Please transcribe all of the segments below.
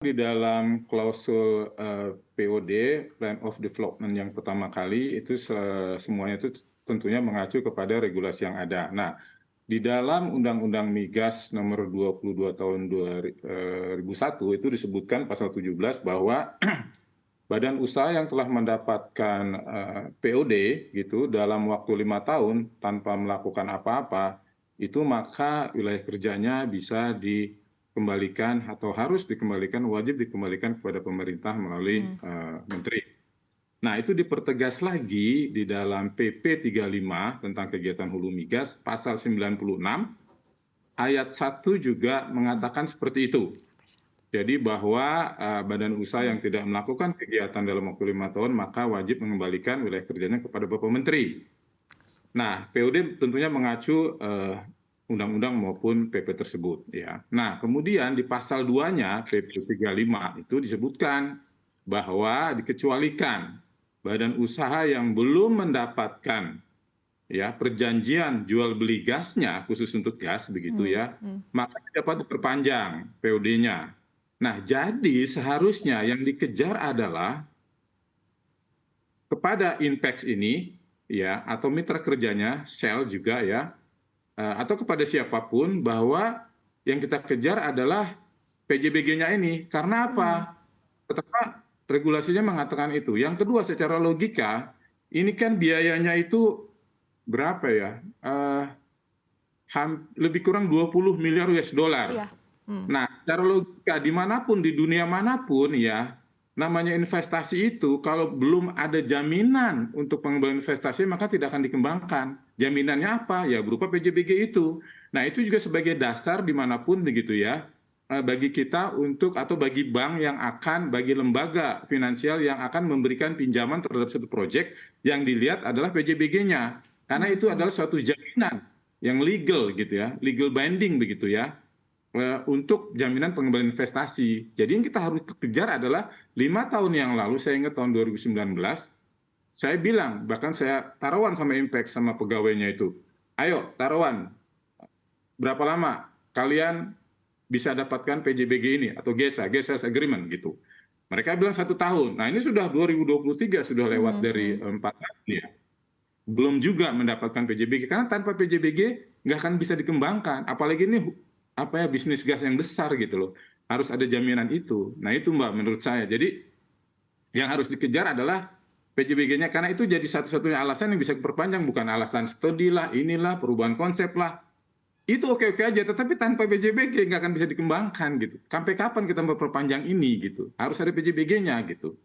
di dalam klausul POD (Plan of Development) yang pertama kali itu semuanya itu tentunya mengacu kepada regulasi yang ada. Nah, di dalam Undang-Undang Migas nomor 22 tahun 2001 itu disebutkan pasal 17 bahwa badan usaha yang telah mendapatkan POD gitu dalam waktu 5 tahun tanpa melakukan apa-apa, itu maka wilayah kerjanya bisa dikembalikan atau harus dikembalikan, wajib dikembalikan kepada pemerintah melalui menteri. Nah, itu dipertegas lagi di dalam PP 35 tentang kegiatan hulu migas, pasal 96, ayat 1 juga mengatakan seperti itu. Jadi bahwa badan usaha yang tidak melakukan kegiatan dalam waktu 5 tahun, maka wajib mengembalikan wilayah kerjanya kepada Bapak Menteri. Nah, POD tentunya mengacu undang-undang maupun PP tersebut. Ya. Nah, kemudian di pasal 2-nya PP 35 itu disebutkan bahwa dikecualikan badan usaha yang belum mendapatkan ya perjanjian jual beli gasnya khusus untuk gas begitu ya, maka dapat diperpanjang POD-nya. Nah, jadi seharusnya yang dikejar adalah kepada Inpex ini ya atau mitra kerjanya Shell juga ya, atau kepada siapapun bahwa yang kita kejar adalah PJBG-nya ini. Karena apa? Pertama, regulasinya mengatakan itu. Yang kedua, secara logika, ini kan biayanya itu berapa ya? Lebih kurang 20 miliar US dollar. Iya. Nah, secara logika dimanapun di dunia manapun ya, namanya investasi itu kalau belum ada jaminan untuk pengembalian investasi maka tidak akan dikembangkan. Jaminannya apa? Ya berupa PJBG itu. Nah, itu juga sebagai dasar dimanapun begitu ya, bagi kita untuk atau bagi bank yang akan, bagi lembaga finansial yang akan memberikan pinjaman terhadap suatu proyek yang dilihat adalah PJBG-nya. Karena itu adalah suatu jaminan yang legal gitu ya, legal binding begitu ya, untuk jaminan pengembalian investasi. Jadi yang kita harus kejar adalah 5 tahun yang lalu, saya ingat tahun 2019, saya bilang, bahkan saya taruhan sama Impact sama pegawainya itu, ayo taruhan, berapa lama kalian bisa dapatkan PJBG ini atau GESA, Gas Agreement gitu. Mereka bilang 1 tahun. Nah, ini sudah 2023, sudah lewat dari 4 tahun ya. Belum juga mendapatkan PJBG karena tanpa PJBG nggak akan bisa dikembangkan. Apalagi ini apa ya, bisnis gas yang besar gitu loh. Harus ada jaminan itu. Nah, itu Mbak menurut saya. Jadi yang harus dikejar adalah PJBG-nya, karena itu jadi satu-satunya alasan yang bisa diperpanjang, bukan alasan studi lah, inilah perubahan konsep lah. Itu oke-oke aja, tetapi tanpa PJBG nggak akan bisa dikembangkan gitu. Sampai kapan kita memperpanjang ini gitu? Harus ada PJBG-nya gitu.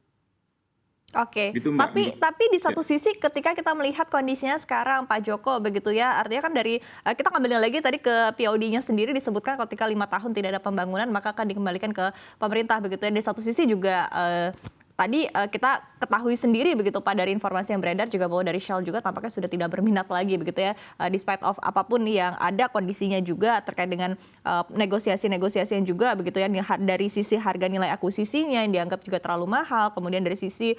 Oke, Gitu Mbak. tapi di Ya. satu sisi ketika kita melihat kondisinya sekarang Pak Joko begitu ya, artinya kan dari kita kembali lagi tadi ke POD-nya sendiri disebutkan ketika 5 tahun tidak ada pembangunan maka akan dikembalikan ke pemerintah begitu ya. Di satu sisi juga tadi kita ketahui sendiri begitu Pak dari informasi yang beredar juga bahwa dari Shell juga tampaknya sudah tidak berminat lagi begitu ya, despite of apapun yang ada kondisinya juga terkait dengan negosiasi-negosiasi yang juga begitu ya dari sisi harga nilai akuisisinya yang dianggap juga terlalu mahal, kemudian dari sisi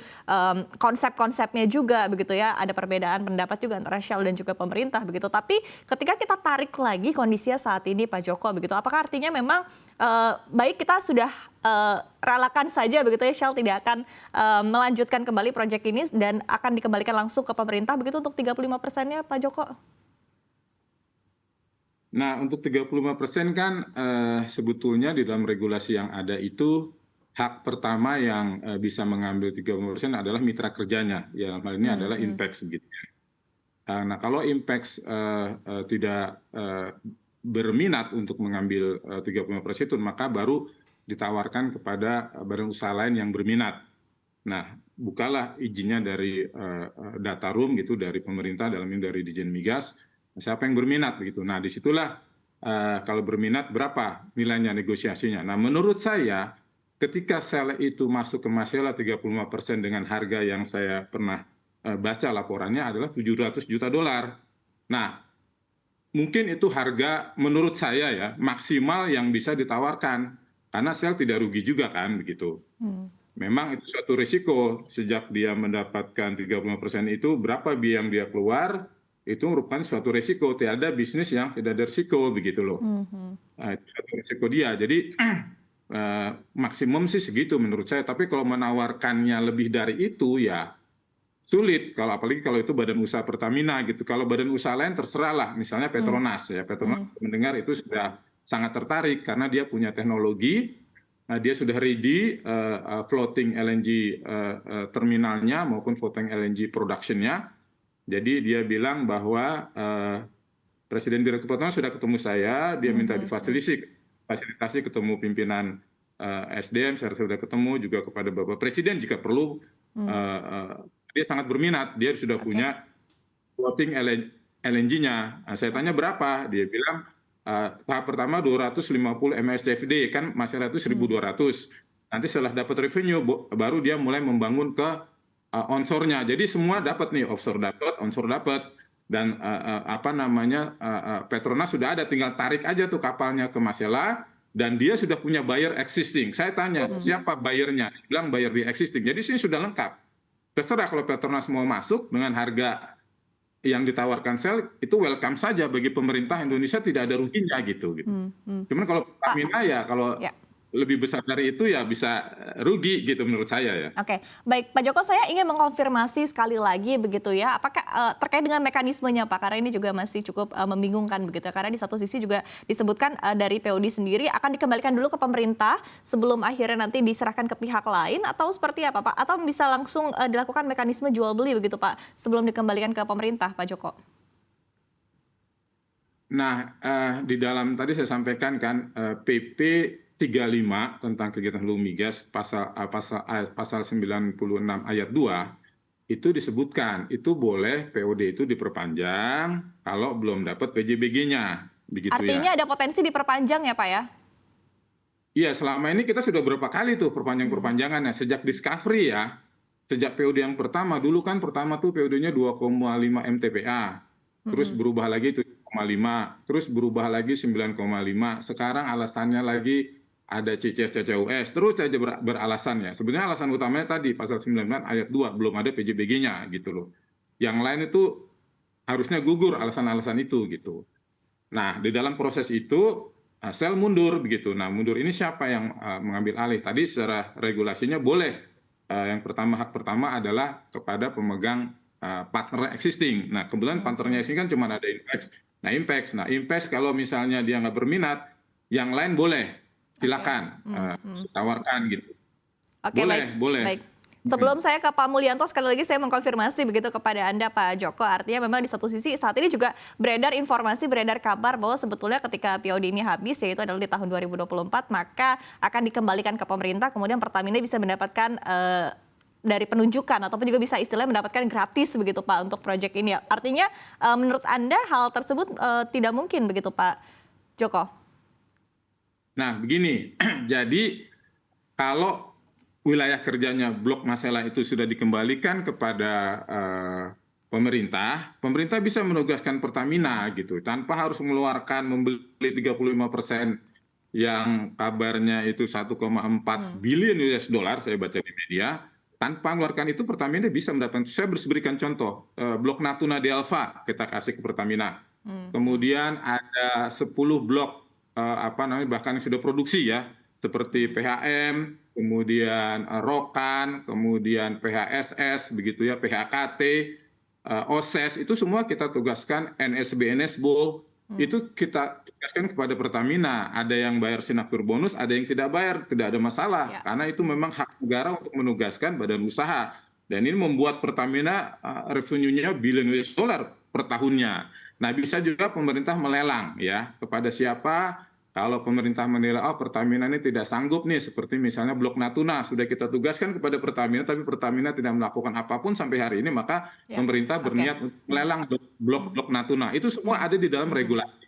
konsep-konsepnya juga begitu ya, ada perbedaan pendapat juga antara Shell dan juga pemerintah begitu. Tapi ketika kita tarik lagi kondisinya saat ini Pak Joko begitu, apakah artinya memang baik kita sudah relakan saja begitu ya, Shell tidak akan melanjutkan kembali proyek ini dan akan dikembalikan langsung ke pemerintah begitu untuk 35%-nya Pak Joko? Nah, untuk 35% kan sebetulnya di dalam regulasi yang ada itu hak pertama yang bisa mengambil 35% adalah mitra kerjanya. Ya, hal ini adalah Inpex begitu. Nah, kalau Inpex tidak berminat untuk mengambil 35% itu, maka baru ditawarkan kepada badan usaha lain yang berminat. Nah, bukalah izinnya dari data room gitu, dari pemerintah, dalam ini dari Dijen Migas, siapa yang berminat begitu. Nah, disitulah kalau berminat berapa nilainya negosiasinya. Nah, menurut saya ketika Shell itu masuk ke Masela 35% dengan harga yang saya pernah baca laporannya adalah 700 juta dolar. Nah, mungkin itu harga menurut saya ya maksimal yang bisa ditawarkan, karena Shell tidak rugi juga kan begitu. Memang itu suatu risiko, sejak dia mendapatkan 35% itu berapa biaya yang dia keluar, itu merupakan suatu risiko. Tidak ada bisnis yang tidak ada risiko begitu loh. Itu suatu risiko dia. Jadi maksimum sih segitu menurut saya. Tapi kalau menawarkannya lebih dari itu ya sulit, kalau apalagi kalau itu badan usaha Pertamina gitu. Kalau badan usaha lain terserah lah, misalnya Hmm. Petronas ya. Petronas mendengar itu sudah sangat tertarik karena dia punya teknologi, dia sudah ready floating LNG terminalnya maupun floating LNG productionnya. Jadi dia bilang bahwa Presiden Direktur Petronas sudah ketemu saya, dia minta difasilitasi ketemu pimpinan SDM, saya sudah ketemu juga kepada Bapak Presiden jika perlu. Dia sangat berminat, dia sudah Oke. punya floating LNG-nya. Saya tanya berapa, dia bilang tahap pertama 250 MSCFD, kan masyarakat itu 1.200. Nanti setelah dapat revenue, baru dia mulai membangun ke onshore-nya. Jadi semua dapat nih, offshore dapat, onshore dapat. Dan Petronas sudah ada, tinggal tarik aja tuh kapalnya ke Masela, dan dia sudah punya buyer existing. Saya tanya, siapa buyernya? Dia bilang buyer di existing. Jadi sini sudah lengkap. Terserah kalau Petronas mau masuk dengan harga yang ditawarkan Shell, itu welcome saja bagi pemerintah Indonesia, tidak ada ruginya gitu. Cuman kalau Pertamina ya kalau Ya. lebih besar dari itu ya bisa rugi gitu menurut saya ya. Oke, baik Pak Joko, saya ingin mengkonfirmasi sekali lagi begitu ya, apakah terkait dengan mekanismenya Pak, karena ini juga masih cukup membingungkan begitu, karena di satu sisi juga disebutkan dari POD sendiri akan dikembalikan dulu ke pemerintah sebelum akhirnya nanti diserahkan ke pihak lain, atau seperti apa Pak? Atau bisa langsung dilakukan mekanisme jual beli begitu Pak, sebelum dikembalikan ke pemerintah Pak Joko? Nah, di dalam tadi saya sampaikan kan PP 35 tentang kegiatan hulu migas pasal 96 ayat 2 itu disebutkan itu boleh POD itu diperpanjang kalau belum dapat PJBG-nya, begitu Artinya ya. ada potensi diperpanjang ya Pak ya? Iya, selama ini kita sudah berapa kali tuh perpanjangannya sejak discovery ya. Sejak POD yang pertama, dulu kan pertama tuh POD-nya 2,5 MTPA. Terus berubah lagi 7,5, terus berubah lagi 9,5. Sekarang alasannya lagi ada CCS, terus saja beralasannya. Sebenarnya alasan utamanya tadi pasal 19 ayat 2 belum ada PJBG-nya gitu loh. Yang lain itu harusnya gugur alasan-alasan itu gitu. Nah, di dalam proses itu Shell mundur begitu. Nah, mundur ini siapa yang mengambil alih? Tadi secara regulasinya boleh. Yang pertama, hak pertama adalah kepada pemegang partner existing. Nah, kebetulan partnernya existing kan cuma ada Inpex. Nah, Inpex kalau misalnya dia nggak berminat, yang lain boleh, silakan tawarkan gitu. Oke, Boleh, baik. boleh. Baik. Sebelum saya ke Pak Mulyanto, sekali lagi saya mengkonfirmasi begitu kepada Anda Pak Joko. Artinya memang di satu sisi saat ini juga beredar informasi, beredar kabar bahwa sebetulnya ketika POD ini habis, yaitu adalah di tahun 2024, maka akan dikembalikan ke pemerintah, kemudian Pertamina bisa mendapatkan dari penunjukan ataupun juga bisa istilahnya mendapatkan gratis begitu Pak untuk proyek ini. Artinya menurut Anda hal tersebut tidak mungkin begitu Pak Joko? Nah, begini, jadi kalau wilayah kerjanya Blok Masela itu sudah dikembalikan kepada pemerintah, pemerintah bisa menugaskan Pertamina gitu, tanpa harus mengeluarkan membeli 35% yang kabarnya itu 1,4 billion US dollar, saya baca di media. Tanpa mengeluarkan itu Pertamina bisa mendapatkan. Saya berikan contoh, Blok Natuna Delva kita kasih ke Pertamina. Kemudian ada 10 blok bahkan yang sudah produksi ya, seperti PHM, kemudian Rokan, kemudian PHSS, begitu ya, PHKT, OSES, itu semua kita tugaskan, NSB, NSBO, itu kita tugaskan kepada Pertamina. Ada yang bayar sinaptur bonus, ada yang tidak bayar, tidak ada masalah. Ya. Karena itu memang hak negara untuk menugaskan badan usaha. Dan ini membuat Pertamina revenue-nya billion US dollar per tahunnya. Nah, bisa juga pemerintah melelang ya kepada siapa. Kalau pemerintah menilai, Pertamina ini tidak sanggup nih, seperti misalnya Blok Natuna, sudah kita tugaskan kepada Pertamina, tapi Pertamina tidak melakukan apapun sampai hari ini, maka pemerintah berniat untuk melelang blok Natuna. Itu semua ada di dalam regulasi.